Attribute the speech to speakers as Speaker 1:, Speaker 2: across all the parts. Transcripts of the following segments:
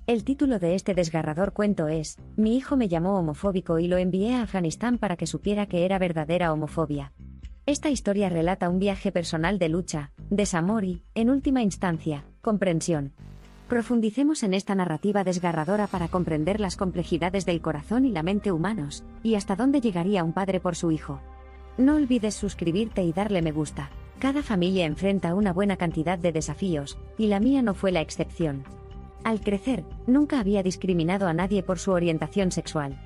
Speaker 1: El título de este desgarrador cuento es: Mi hijo me llamó homofóbico y lo envié a Afganistán para que supiera que era verdadera homofobia. Esta historia relata un viaje personal de lucha, desamor y, en última instancia, comprensión. Profundicemos en esta narrativa desgarradora para comprender las complejidades del corazón y la mente humanos, y hasta dónde llegaría un padre por su hijo. No olvides suscribirte y darle me gusta. Cada familia enfrenta una buena cantidad de desafíos, y la mía no fue la excepción. Al crecer, nunca había discriminado a nadie por su orientación sexual.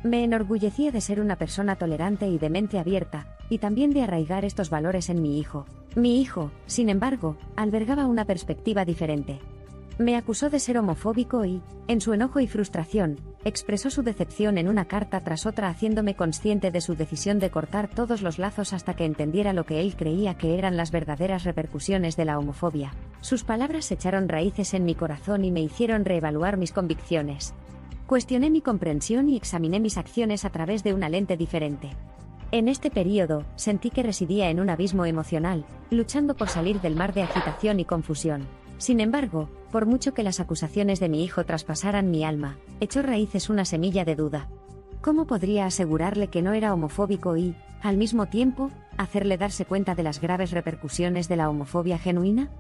Speaker 1: Me enorgullecía de ser una persona tolerante y de mente abierta, y también de arraigar estos valores en mi hijo. Mi hijo, sin embargo, albergaba una perspectiva diferente. Me acusó de ser homofóbico y, en su enojo y frustración, expresó su decepción en una carta tras otra, haciéndome consciente de su decisión de cortar todos los lazos hasta que entendiera lo que él creía que eran las verdaderas repercusiones de la homofobia. Sus palabras echaron raíces en mi corazón y me hicieron reevaluar mis convicciones. Cuestioné mi comprensión y examiné mis acciones a través de una lente diferente. En este periodo, sentí que residía en un abismo emocional, luchando por salir del mar de agitación y confusión. Sin embargo, por mucho que las acusaciones de mi hijo traspasaran mi alma, echó raíces una semilla de duda. ¿Cómo podría asegurarle que no era homofóbico y, al mismo tiempo, hacerle darse cuenta de las graves repercusiones de la homofobia genuina?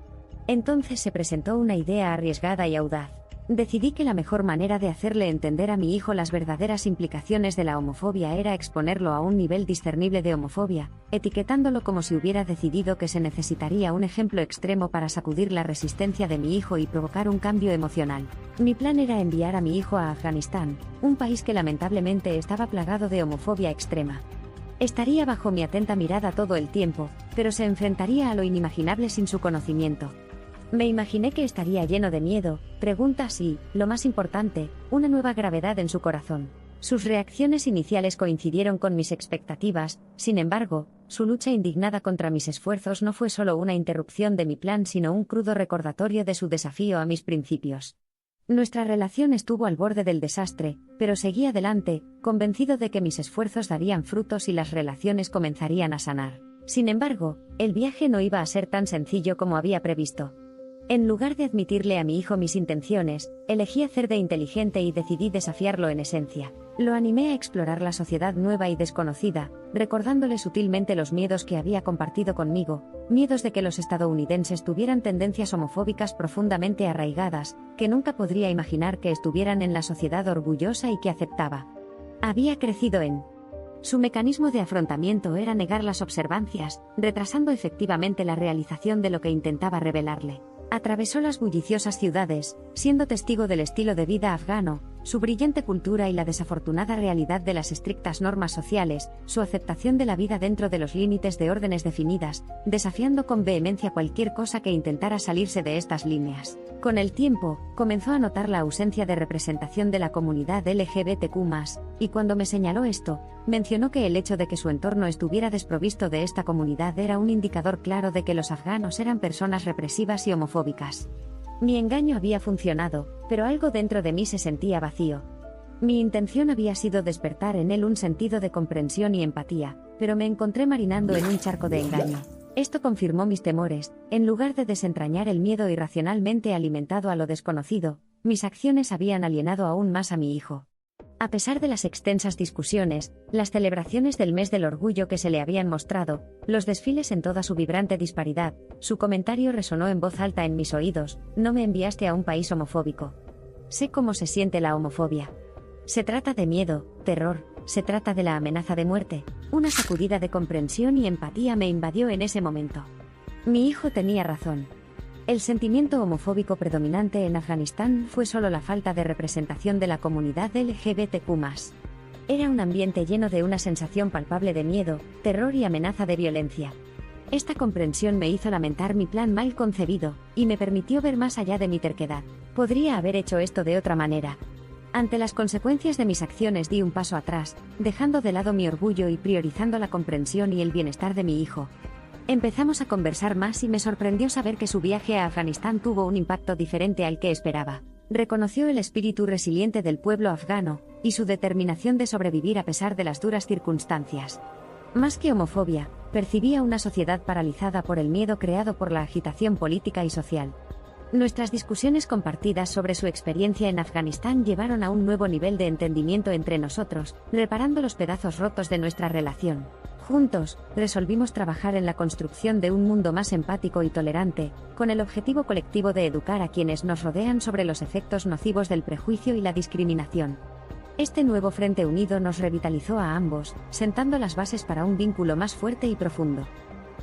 Speaker 1: Entonces se presentó una idea arriesgada y audaz. Decidí que la mejor manera de hacerle entender a mi hijo las verdaderas implicaciones de la homofobia era exponerlo a un nivel discernible de homofobia, etiquetándolo como si hubiera decidido que se necesitaría un ejemplo extremo para sacudir la resistencia de mi hijo y provocar un cambio emocional. Mi plan era enviar a mi hijo a Afganistán, un país que lamentablemente estaba plagado de homofobia extrema. Estaría bajo mi atenta mirada todo el tiempo, pero se enfrentaría a lo inimaginable sin su conocimiento. Me imaginé que estaría lleno de miedo, preguntas y, lo más importante, una nueva gravedad en su corazón. Sus reacciones iniciales coincidieron con mis expectativas, sin embargo, su lucha indignada contra mis esfuerzos no fue solo una interrupción de mi plan, sino un crudo recordatorio de su desafío a mis principios. Nuestra relación estuvo al borde del desastre, pero seguí adelante, convencido de que mis esfuerzos darían frutos y las relaciones comenzarían a sanar. Sin embargo, el viaje no iba a ser tan sencillo como había previsto. En lugar de admitirle a mi hijo mis intenciones, elegí hacer de inteligente y decidí desafiarlo en esencia. Lo animé a explorar la sociedad nueva y desconocida, recordándole sutilmente los miedos que había compartido conmigo, miedos de que los estadounidenses tuvieran tendencias homofóbicas profundamente arraigadas, que nunca podría imaginar que estuvieran en la sociedad orgullosa y que aceptaba. Había crecido en. Su mecanismo de afrontamiento era negar las observancias, retrasando efectivamente la realización de lo que intentaba revelarle. Atravesó las bulliciosas ciudades, siendo testigo del estilo de vida afgano, su brillante cultura y la desafortunada realidad de las estrictas normas sociales, su aceptación de la vida dentro de los límites de órdenes definidas, desafiando con vehemencia cualquier cosa que intentara salirse de estas líneas. Con el tiempo, comenzó a notar la ausencia de representación de la comunidad LGBTQ+, y cuando me señaló esto, mencionó que el hecho de que su entorno estuviera desprovisto de esta comunidad era un indicador claro de que los afganos eran personas represivas y homofóbicas. Mi engaño había funcionado, pero algo dentro de mí se sentía vacío. Mi intención había sido despertar en él un sentido de comprensión y empatía, pero me encontré marinando en un charco de engaño. Esto confirmó mis temores. En lugar de desentrañar el miedo irracionalmente alimentado a lo desconocido, mis acciones habían alienado aún más a mi hijo. A pesar de las extensas discusiones, las celebraciones del mes del orgullo que se le habían mostrado, los desfiles en toda su vibrante disparidad, su comentario resonó en voz alta en mis oídos: no me enviaste a un país homofóbico. Sé cómo se siente la homofobia. Se trata de miedo, terror, se trata de la amenaza de muerte. Una sacudida de comprensión y empatía me invadió en ese momento. Mi hijo tenía razón. El sentimiento homofóbico predominante en Afganistán fue solo la falta de representación de la comunidad LGBTQ+. Era un ambiente lleno de una sensación palpable de miedo, terror y amenaza de violencia. Esta comprensión me hizo lamentar mi plan mal concebido, y me permitió ver más allá de mi terquedad. Podría haber hecho esto de otra manera. Ante las consecuencias de mis acciones di un paso atrás, dejando de lado mi orgullo y priorizando la comprensión y el bienestar de mi hijo. Empezamos a conversar más y me sorprendió saber que su viaje a Afganistán tuvo un impacto diferente al que esperaba. Reconoció el espíritu resiliente del pueblo afgano, y su determinación de sobrevivir a pesar de las duras circunstancias. Más que homofobia, percibía una sociedad paralizada por el miedo creado por la agitación política y social. Nuestras discusiones compartidas sobre su experiencia en Afganistán llevaron a un nuevo nivel de entendimiento entre nosotros, reparando los pedazos rotos de nuestra relación. Juntos, resolvimos trabajar en la construcción de un mundo más empático y tolerante, con el objetivo colectivo de educar a quienes nos rodean sobre los efectos nocivos del prejuicio y la discriminación. Este nuevo frente unido nos revitalizó a ambos, sentando las bases para un vínculo más fuerte y profundo.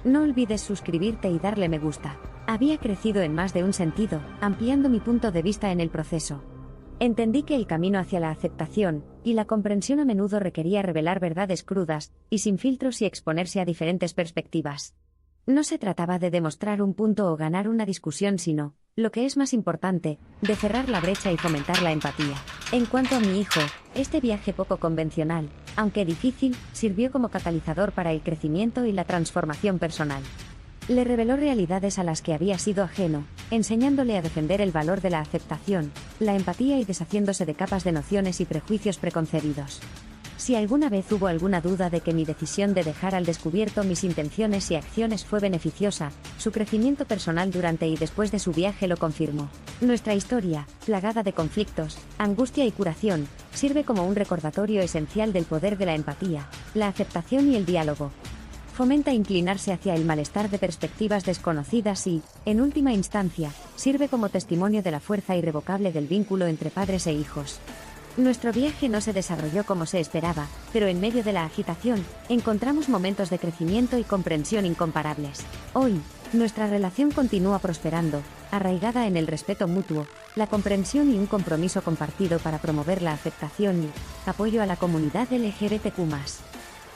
Speaker 1: No olvides suscribirte y darle me gusta. Había crecido en más de un sentido, ampliando mi punto de vista en el proceso. Entendí que el camino hacia la aceptación y la comprensión a menudo requería revelar verdades crudas y sin filtros y exponerse a diferentes perspectivas. No se trataba de demostrar un punto o ganar una discusión, sino, lo que es más importante, de cerrar la brecha y fomentar la empatía. En cuanto a mi hijo, este viaje poco convencional, aunque difícil, sirvió como catalizador para el crecimiento y la transformación personal. Le reveló realidades a las que había sido ajeno, enseñándole a defender el valor de la aceptación, la empatía y deshaciéndose de capas de nociones y prejuicios preconcebidos. Si alguna vez hubo alguna duda de que mi decisión de dejar al descubierto mis intenciones y acciones fue beneficiosa, su crecimiento personal durante y después de su viaje lo confirmó. Nuestra historia, plagada de conflictos, angustia y curación, sirve como un recordatorio esencial del poder de la empatía, la aceptación y el diálogo. Fomenta inclinarse hacia el malestar de perspectivas desconocidas y, en última instancia, sirve como testimonio de la fuerza irrevocable del vínculo entre padres e hijos. Nuestro viaje no se desarrolló como se esperaba, pero en medio de la agitación, encontramos momentos de crecimiento y comprensión incomparables. Hoy, nuestra relación continúa prosperando, arraigada en el respeto mutuo, la comprensión y un compromiso compartido para promover la aceptación y apoyo a la comunidad LGBTQ+.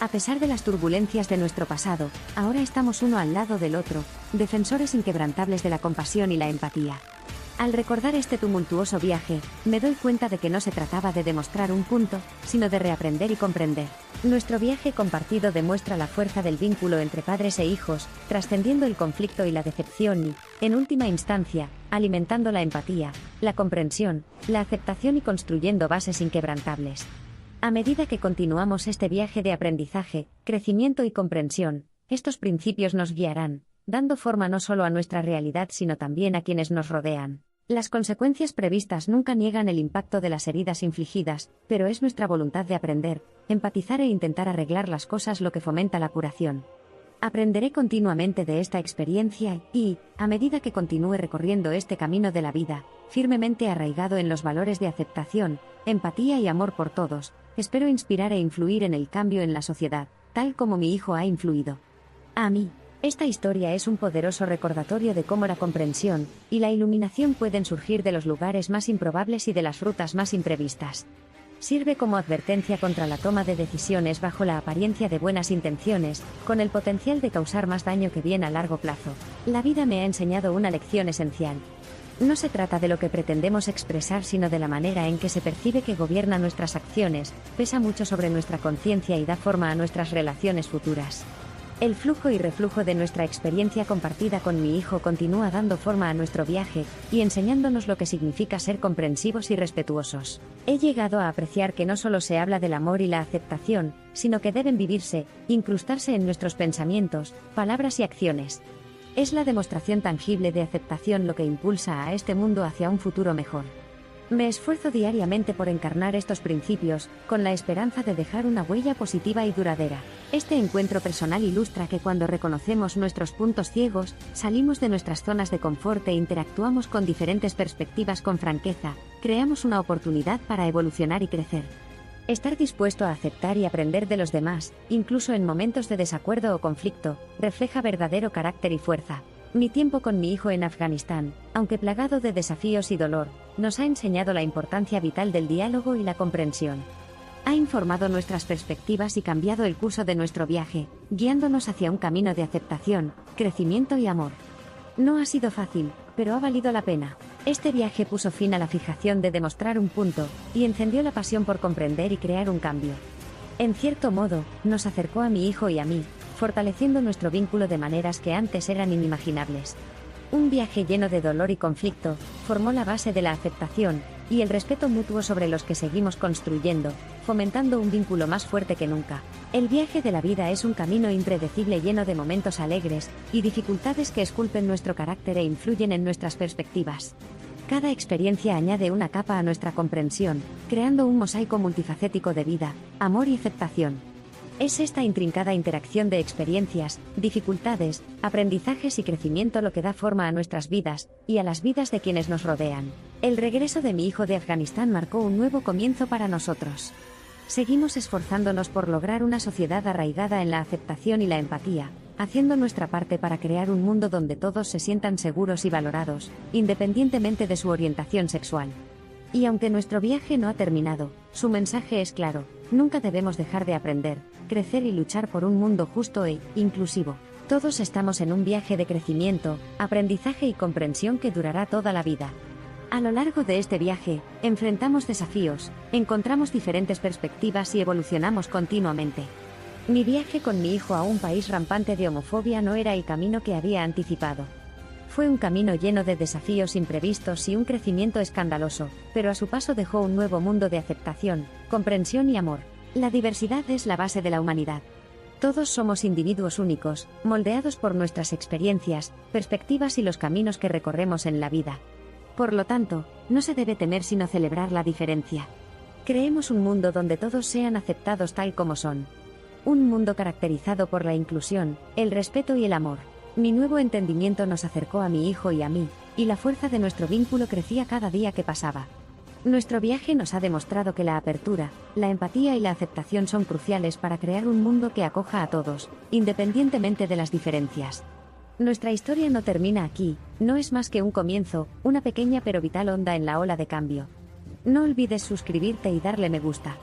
Speaker 1: A pesar de las turbulencias de nuestro pasado, ahora estamos uno al lado del otro, defensores inquebrantables de la compasión y la empatía. Al recordar este tumultuoso viaje, me doy cuenta de que no se trataba de demostrar un punto, sino de reaprender y comprender. Nuestro viaje compartido demuestra la fuerza del vínculo entre padres e hijos, trascendiendo el conflicto y la decepción y, en última instancia, alimentando la empatía, la comprensión, la aceptación y construyendo bases inquebrantables. A medida que continuamos este viaje de aprendizaje, crecimiento y comprensión, estos principios nos guiarán, dando forma no solo a nuestra realidad sino también a quienes nos rodean. Las consecuencias previstas nunca niegan el impacto de las heridas infligidas, pero es nuestra voluntad de aprender, empatizar e intentar arreglar las cosas lo que fomenta la curación. Aprenderé continuamente de esta experiencia y, a medida que continúe recorriendo este camino de la vida, firmemente arraigado en los valores de aceptación, empatía y amor por todos, espero inspirar e influir en el cambio en la sociedad, tal como mi hijo ha influido. A mí. Esta historia es un poderoso recordatorio de cómo la comprensión y la iluminación pueden surgir de los lugares más improbables y de las rutas más imprevistas. Sirve como advertencia contra la toma de decisiones bajo la apariencia de buenas intenciones, con el potencial de causar más daño que bien a largo plazo. La vida me ha enseñado una lección esencial. No se trata de lo que pretendemos expresar sino de la manera en que se percibe que gobierna nuestras acciones, pesa mucho sobre nuestra conciencia y da forma a nuestras relaciones futuras. El flujo y reflujo de nuestra experiencia compartida con mi hijo continúa dando forma a nuestro viaje, y enseñándonos lo que significa ser comprensivos y respetuosos. He llegado a apreciar que no solo se habla del amor y la aceptación, sino que deben vivirse, incrustarse en nuestros pensamientos, palabras y acciones. Es la demostración tangible de aceptación lo que impulsa a este mundo hacia un futuro mejor. Me esfuerzo diariamente por encarnar estos principios, con la esperanza de dejar una huella positiva y duradera. Este encuentro personal ilustra que cuando reconocemos nuestros puntos ciegos, salimos de nuestras zonas de confort e interactuamos con diferentes perspectivas con franqueza, creamos una oportunidad para evolucionar y crecer. Estar dispuesto a aceptar y aprender de los demás, incluso en momentos de desacuerdo o conflicto, refleja verdadero carácter y fuerza. Mi tiempo con mi hijo en Afganistán, aunque plagado de desafíos y dolor, nos ha enseñado la importancia vital del diálogo y la comprensión. Ha informado nuestras perspectivas y cambiado el curso de nuestro viaje, guiándonos hacia un camino de aceptación, crecimiento y amor. No ha sido fácil, pero ha valido la pena. Este viaje puso fin a la fijación de demostrar un punto, y encendió la pasión por comprender y crear un cambio. En cierto modo, nos acercó a mi hijo y a mí, fortaleciendo nuestro vínculo de maneras que antes eran inimaginables. Un viaje lleno de dolor y conflicto formó la base de la aceptación y el respeto mutuo sobre los que seguimos construyendo, fomentando un vínculo más fuerte que nunca. El viaje de la vida es un camino impredecible lleno de momentos alegres y dificultades que esculpen nuestro carácter e influyen en nuestras perspectivas. Cada experiencia añade una capa a nuestra comprensión, creando un mosaico multifacético de vida, amor y aceptación. Es esta intrincada interacción de experiencias, dificultades, aprendizajes y crecimiento lo que da forma a nuestras vidas, y a las vidas de quienes nos rodean. El regreso de mi hijo de Afganistán marcó un nuevo comienzo para nosotros. Seguimos esforzándonos por lograr una sociedad arraigada en la aceptación y la empatía, haciendo nuestra parte para crear un mundo donde todos se sientan seguros y valorados, independientemente de su orientación sexual. Y aunque nuestro viaje no ha terminado, su mensaje es claro: nunca debemos dejar de aprender, crecer y luchar por un mundo justo e inclusivo. Todos estamos en un viaje de crecimiento, aprendizaje y comprensión que durará toda la vida. A lo largo de este viaje, enfrentamos desafíos, encontramos diferentes perspectivas y evolucionamos continuamente. Mi viaje con mi hijo a un país rampante de homofobia no era el camino que había anticipado. Fue un camino lleno de desafíos imprevistos y un crecimiento escandaloso, pero a su paso dejó un nuevo mundo de aceptación, comprensión y amor. La diversidad es la base de la humanidad. Todos somos individuos únicos, moldeados por nuestras experiencias, perspectivas y los caminos que recorremos en la vida. Por lo tanto, no se debe temer sino celebrar la diferencia. Creemos un mundo donde todos sean aceptados tal como son. Un mundo caracterizado por la inclusión, el respeto y el amor. Mi nuevo entendimiento nos acercó a mi hijo y a mí, y la fuerza de nuestro vínculo crecía cada día que pasaba. Nuestro viaje nos ha demostrado que la apertura, la empatía y la aceptación son cruciales para crear un mundo que acoja a todos, independientemente de las diferencias. Nuestra historia no termina aquí, no es más que un comienzo, una pequeña pero vital onda en la ola de cambio. No olvides suscribirte y darle me gusta.